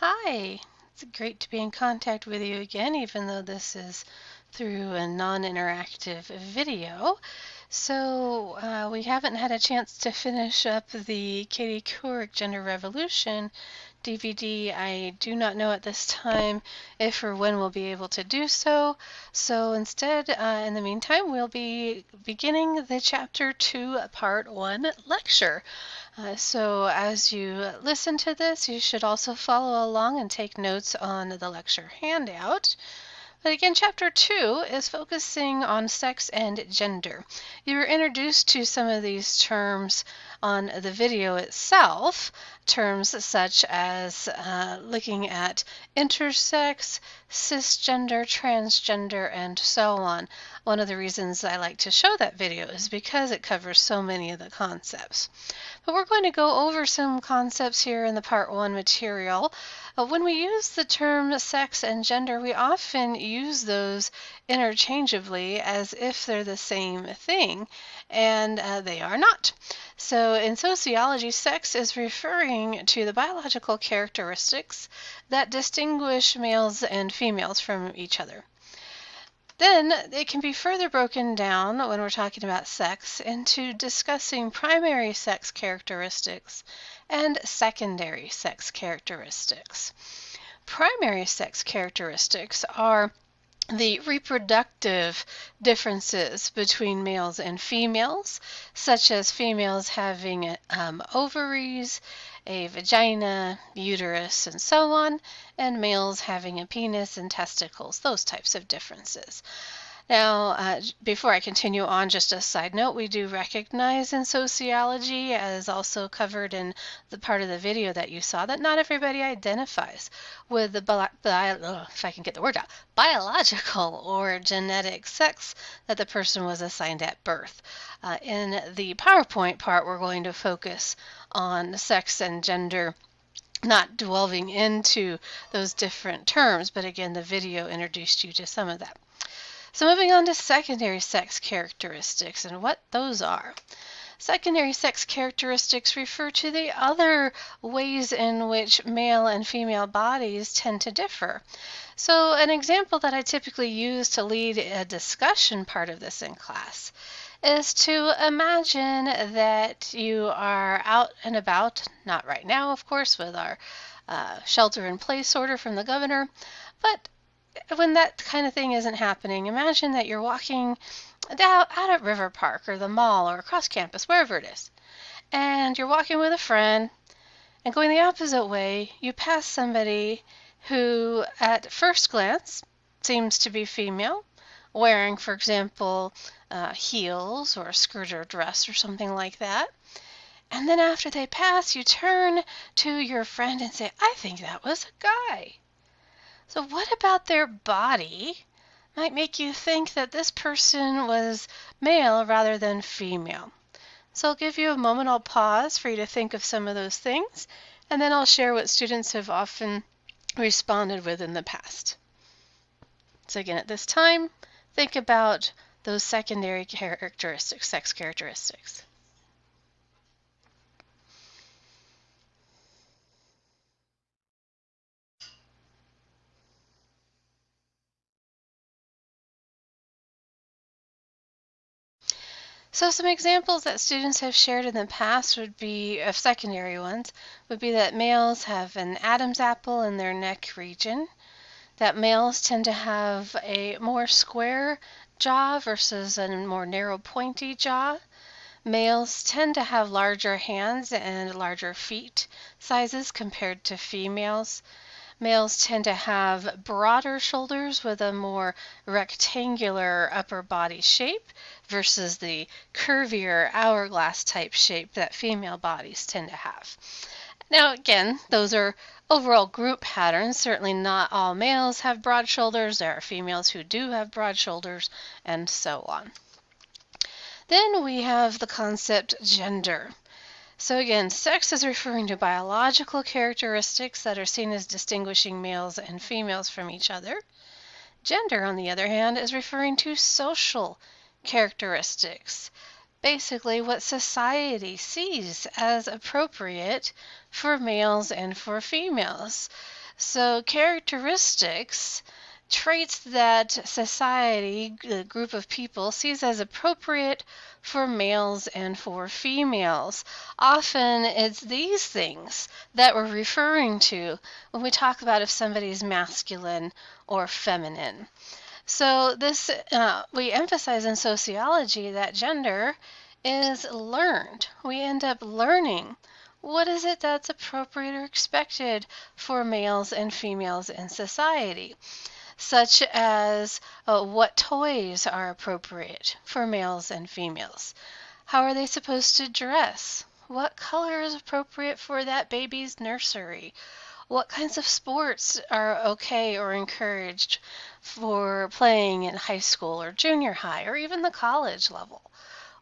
Hi, it's great to be in contact with you again, even though this is through a non-interactive video. So we haven't had a chance to finish up the Katie Couric Gender Revolution DVD. I do not know at this time if or when we'll be able to do so. So instead, in the meantime, we'll be beginning the Chapter 2, Part 1 lecture. So as you listen to this, you should also follow along and take notes on the lecture handout. But again, Chapter 2 is focusing on sex and gender. You were introduced to some of these terms on the video itself, terms such as looking at intersex, cisgender, transgender, and so on. One of the reasons I like to show that video is because it covers so many of the concepts. But we're going to go over some concepts here in the Part 1 material. When we use the term sex and gender, we often use those interchangeably as if they're the same thing, and they are not. So in sociology, sex is referring to the biological characteristics that distinguish males and females from each other. Then it can be further broken down when we're talking about sex into discussing primary sex characteristics and secondary sex characteristics. Primary sex characteristics are the reproductive differences between males and females, such as females having ovaries, a vagina, uterus, and so on, and males having a penis and testicles, those types of differences. Now, before I continue on, just a side note, we do recognize in sociology, as also covered in the part of the video that you saw, that not everybody identifies with the if I can get the word out, biological or genetic sex that the person was assigned at birth. In the PowerPoint part, we're going to focus on sex and gender, not delving into those different terms, but again, the video introduced you to some of that. So moving on to secondary sex characteristics and what those are. Secondary sex characteristics refer to the other ways in which male and female bodies tend to differ. So an example that I typically use to lead a discussion part of this in class is to imagine that you are out and about, not right now, of course, with our shelter-in-place order from the governor, but when that kind of thing isn't happening, imagine that you're walking out at River Park or the mall or across campus, wherever it is, and you're walking with a friend, and going the opposite way, you pass somebody who at first glance seems to be female, wearing, for example, heels or a skirt or dress or something like that. And then after they pass, you turn to your friend and say, "I think that was a guy." So what about their body might make you think that this person was male rather than female? So I'll give you a moment, I'll pause for you to think of some of those things, and then I'll share what students have often responded with in the past. So again, at this time, think about those secondary characteristics, sex characteristics. So some examples that students have shared in the past would be, of secondary ones, would be that males have an Adam's apple in their neck region, that males tend to have a more square jaw versus a more narrow pointy jaw. Males tend to have larger hands and larger feet sizes compared to females. Males tend to have broader shoulders with a more rectangular upper body shape versus the curvier hourglass type shape that female bodies tend to have. Now again, those are overall group patterns. Certainly not all males have broad shoulders. There are females who do have broad shoulders, and so on. Then we have the concept gender. So again, sex is referring to biological characteristics that are seen as distinguishing males and females from each other. Gender, on the other hand, is referring to social characteristics, basically what society sees as appropriate for males and for females. So characteristics, traits that society, a group of people, sees as appropriate for males and for females. Often it's these things that we're referring to when we talk about if somebody's masculine or feminine. So this we emphasize in sociology that gender is learned. We end up learning what is it that's appropriate or expected for males and females in society, such as what toys are appropriate for males and females. How are they supposed to dress? What color is appropriate for that baby's nursery? What kinds of sports are okay or encouraged for playing in high school or junior high or even the college level?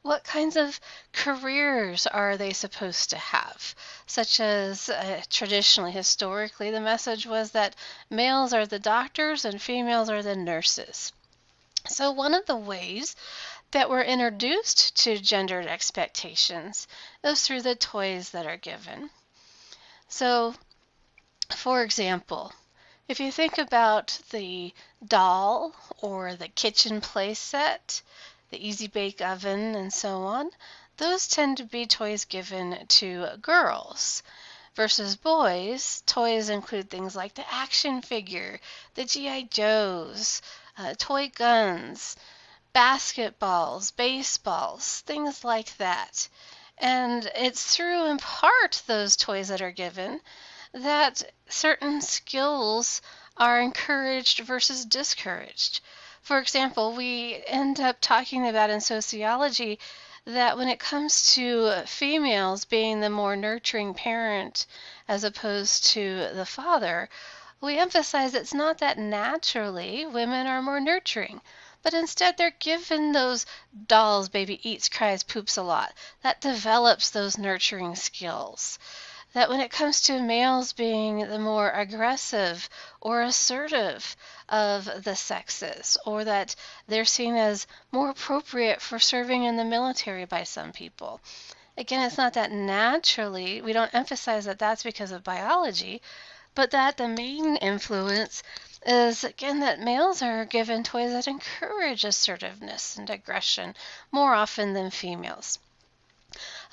What kinds of careers are they supposed to have? Such as traditionally, historically, the message was that males are the doctors and females are the nurses. So one of the ways that we're introduced to gendered expectations is through the toys that are given. So, for example, if you think about the doll or the kitchen play set, the Easy Bake Oven, and so on, those tend to be toys given to girls. Versus boys, toys include things like the action figure, the G.I. Joes, toy guns, basketballs, baseballs, things like that. And it's through, in part, those toys that are given that certain skills are encouraged versus discouraged. For example, we end up talking about in sociology that when it comes to females being the more nurturing parent as opposed to the father, we emphasize it's not that naturally women are more nurturing, but instead they're given those dolls, baby eats, cries, poops a lot. That develops those nurturing skills. That when it comes to males being the more aggressive or assertive of the sexes, or that they're seen as more appropriate for serving in the military by some people. Again, it's not that naturally, we don't emphasize that that's because of biology, but that the main influence is, again, that males are given toys that encourage assertiveness and aggression more often than females.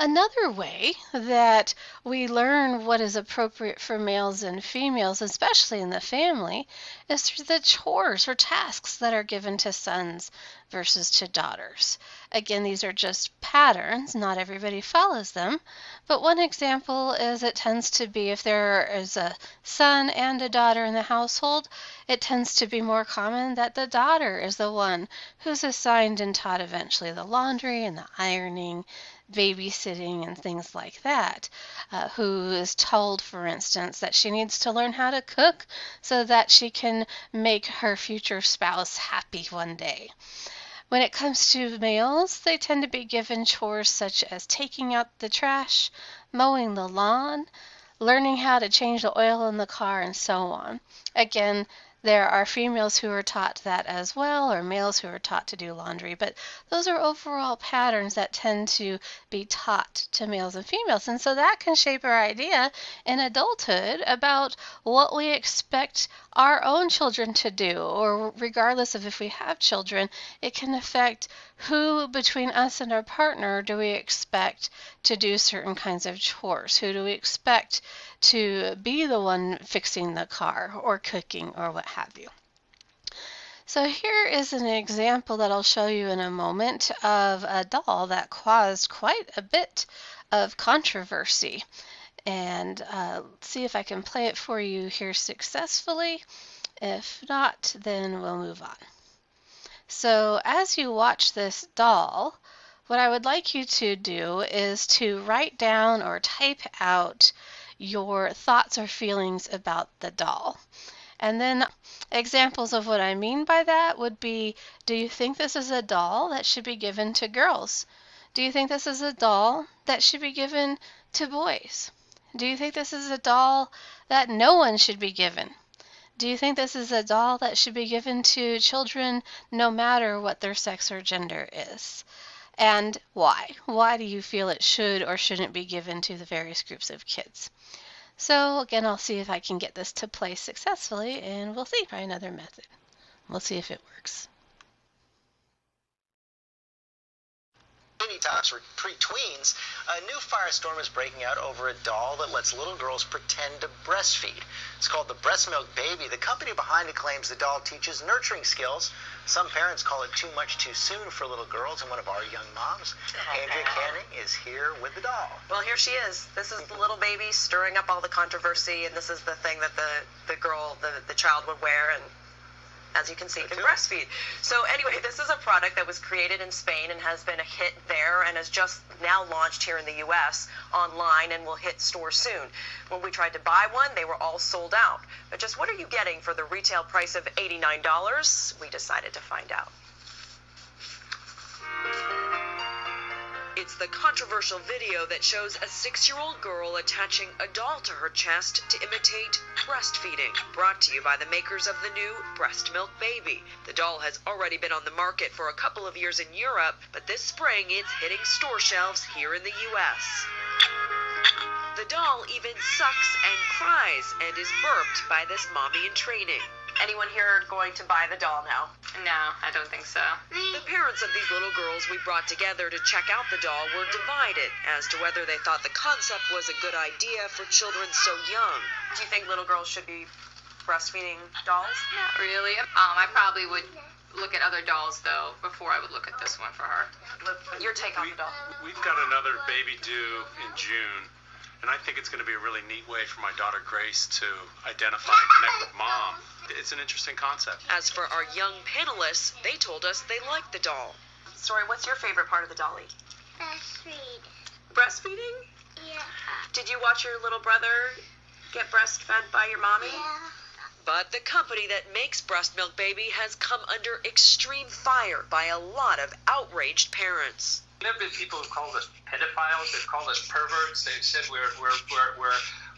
Another way that we learn what is appropriate for males and females, especially in the family, is through the chores or tasks that are given to sons versus to daughters. Again, these are just patterns. Not everybody follows them. But one example is it tends to be if there is a son and a daughter in the household, it tends to be more common that the daughter is the one who's assigned and taught eventually the laundry and the ironing, babysitting, and things like that, who is told, for instance, that she needs to learn how to cook so that she can make her future spouse happy one day. When it comes to males, they tend to be given chores such as taking out the trash, mowing the lawn, learning how to change the oil in the car, and so on. Again, there are females who are taught that as well, or males who are taught to do laundry, but those are overall patterns that tend to be taught to males and females. And so that can shape our idea in adulthood about what we expect our own children to do, or regardless of if we have children, it can affect who between us and our partner do we expect to do certain kinds of chores? Who do we expect to be the one fixing the car or cooking or what have you? So here is an example that I'll show you in a moment of a doll that caused quite a bit of controversy. And see if I can play it for you here successfully. If not, then we'll move on. So as you watch this doll, what I would like you to do is to write down or type out your thoughts or feelings about the doll. And then examples of what I mean by that would be, do you think this is a doll that should be given to girls? Do you think this is a doll that should be given to boys? Do you think this is a doll that no one should be given? Do you think this is a doll that should be given to children no matter what their sex or gender is? And why? Why do you feel it should or shouldn't be given to the various groups of kids? So again, I'll see if I can get this to play successfully, and we'll see. Try another method. We'll see if it works. Talks for pre-tweens, a new firestorm is breaking out over a doll that lets little girls pretend to breastfeed. It's called the Breast Milk Baby. The company behind it claims the doll teaches nurturing skills. Some parents call it too much too soon for little girls, and one of our young moms, Andrea Canning, is here with the doll. Well, here she is. This is the little baby stirring up all the controversy, and this is the thing that the child would wear, and as you can see, can breastfeed. So anyway, this is a product that was created in Spain and has been a hit there and has just now launched here in the U.S. online and will hit stores soon. When we tried to buy one, they were all sold out. But just what are you getting for the retail price of $89? We decided to find out. It's the controversial video that shows a 6-year-old girl attaching a doll to her chest to imitate breastfeeding. Brought to you by the makers of the new Breast Milk Baby. The doll has already been on the market for a couple of years in Europe, but this spring it's hitting store shelves here in the U.S. The doll even sucks and cries and is burped by this mommy in training. Anyone here going to buy the doll now? No, I don't think so. The parents of these little girls we brought together to check out the doll were divided as to whether they thought the concept was a good idea for children so young. Do you think little girls should be breastfeeding dolls? Not really. I probably would look at other dolls, though, before I would look at this one for her. Your take on the doll? We've got another baby due in June, and I think it's going to be a really neat way for my daughter Grace to identify and connect with mom. It's an interesting concept. As for our young panelists, they told us they liked the doll. Story, what's your favorite part of the dolly? Breastfeed. Breastfeeding? Yeah. Did you watch your little brother get breastfed by your mommy? Yeah. But the company that makes Breast Milk Baby has come under extreme fire by a lot of outraged parents. There have been people who've called us pedophiles, they've called us perverts, they've said we're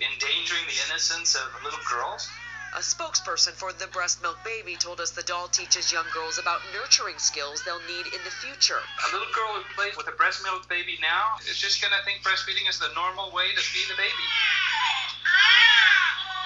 endangering the innocence of little girls. A spokesperson for the Breast Milk Baby told us the doll teaches young girls about nurturing skills they'll need in the future. A little girl who plays with a breast milk baby now is just going to think breastfeeding is the normal way to feed the baby.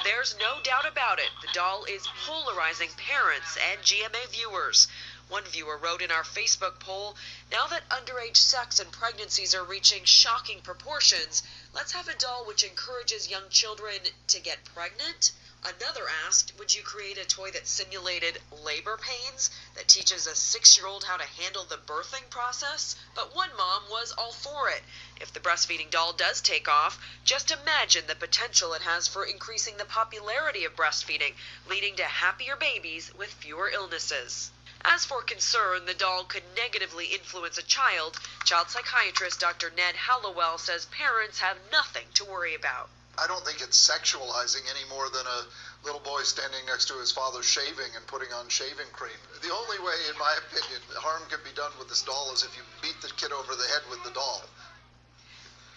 There's no doubt about it. The doll is polarizing parents and GMA viewers. One viewer wrote in our Facebook poll, "Now that underage sex and pregnancies are reaching shocking proportions, let's have a doll which encourages young children to get pregnant?" Another asked, would you create a toy that simulated labor pains, that teaches a 6-year-old how to handle the birthing process? But one mom was all for it. If the breastfeeding doll does take off, just imagine the potential it has for increasing the popularity of breastfeeding, leading to happier babies with fewer illnesses. As for concern the doll could negatively influence a child psychiatrist Dr. Ned Hallowell says parents have nothing to worry about. I don't think it's sexualizing any more than a little boy standing next to his father shaving and putting on shaving cream. The only way, in my opinion, harm can be done with this doll is if you beat the kid over the head with the doll.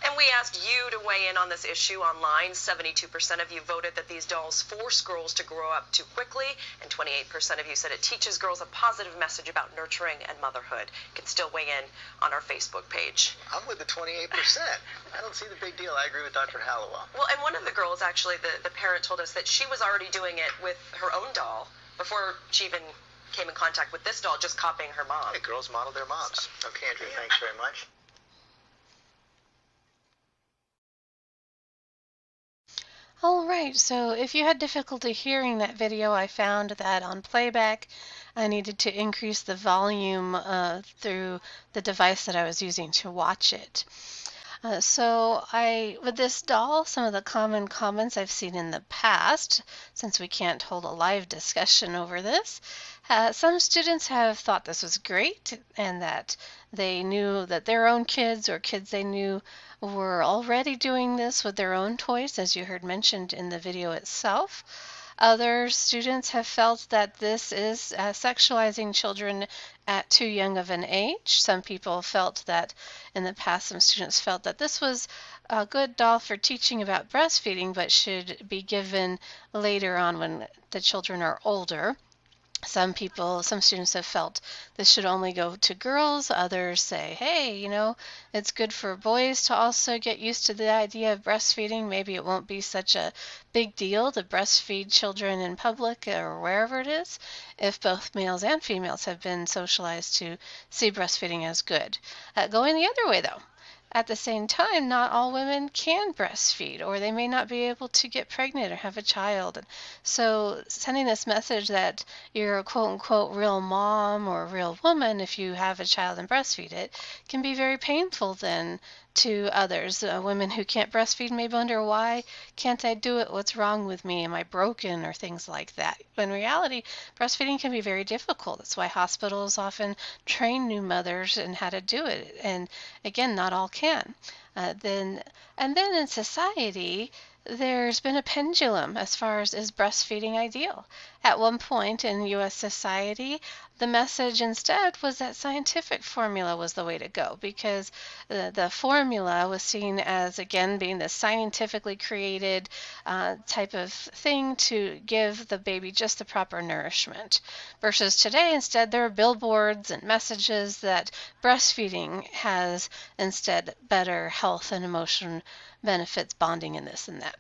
And we asked you to weigh in on this issue online. 72% of you voted that these dolls force girls to grow up too quickly, and 28% of you said it teaches girls a positive message about nurturing and motherhood. You can still weigh in on our Facebook page. I'm with the 28%. I don't see the big deal. I agree with Dr. Hallowell. Well, and one of the girls, actually, the parent told us that she was already doing it with her own doll before she even came in contact with this doll, just copying her mom. Hey, girls model their moms. Okay, Andrea, thanks very much. Alright, so if you had difficulty hearing that video, I found that on playback I needed to increase the volume through the device that I was using to watch it. With this doll, some of the common comments I've seen in the past, since we can't hold a live discussion over this, some students have thought this was great and that they knew that their own kids or kids they knew were already doing this with their own toys, as you heard mentioned in the video itself. Other students have felt that this is sexualizing children at too young of an age. Some people felt that in the past, some students felt that this was a good doll for teaching about breastfeeding, but should be given later on when the children are older. Some students have felt this should only go to girls. Others say, hey, it's good for boys to also get used to the idea of breastfeeding. Maybe it won't be such a big deal to breastfeed children in public or wherever it is if both males and females have been socialized to see breastfeeding as good. Going the other way, though. At the same time, not all women can breastfeed, or they may not be able to get pregnant or have a child. And so sending this message that you're a quote-unquote real mom or a real woman if you have a child and breastfeed it can be very painful then to others. Women who can't breastfeed may wonder, why can't I do it? What's wrong with me? Am I broken? Or things like that. But in reality, breastfeeding can be very difficult. That's why hospitals often train new mothers in how to do it. And again, not all can. Then in society, there's been a pendulum as far as is breastfeeding ideal. At one point in U.S. society, the message instead was that scientific formula was the way to go, because the formula was seen as, again, being the scientifically created type of thing to give the baby just the proper nourishment. Versus today, instead, there are billboards and messages that breastfeeding has instead better health and emotion benefits, bonding, and this and that.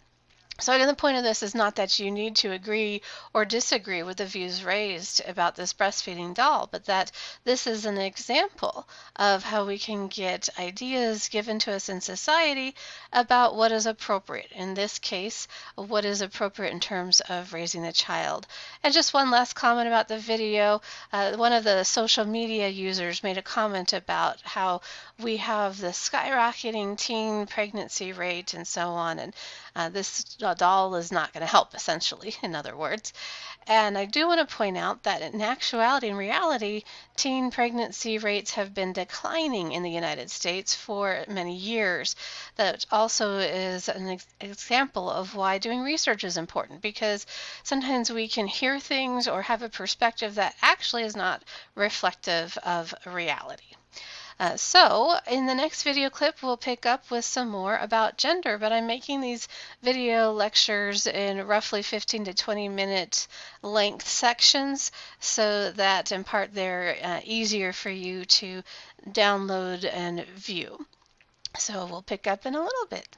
So again, the point of this is not that you need to agree or disagree with the views raised about this breastfeeding doll, but that this is an example of how we can get ideas given to us in society about what is appropriate. In this case, what is appropriate in terms of raising a child. And just one last comment about the video. One of the social media users made a comment about how we have the skyrocketing teen pregnancy rate and so on, and this doll is not going to help, essentially, in other words. And I do want to point out that in actuality, in reality, teen pregnancy rates have been declining in the United States for many years. That also is an example of why doing research is important, because sometimes we can hear things or have a perspective that actually is not reflective of reality. So in the next video clip, we'll pick up with some more about gender, but I'm making these video lectures in roughly 15 to 20 minute length sections so that in part they're easier for you to download and view. So we'll pick up in a little bit.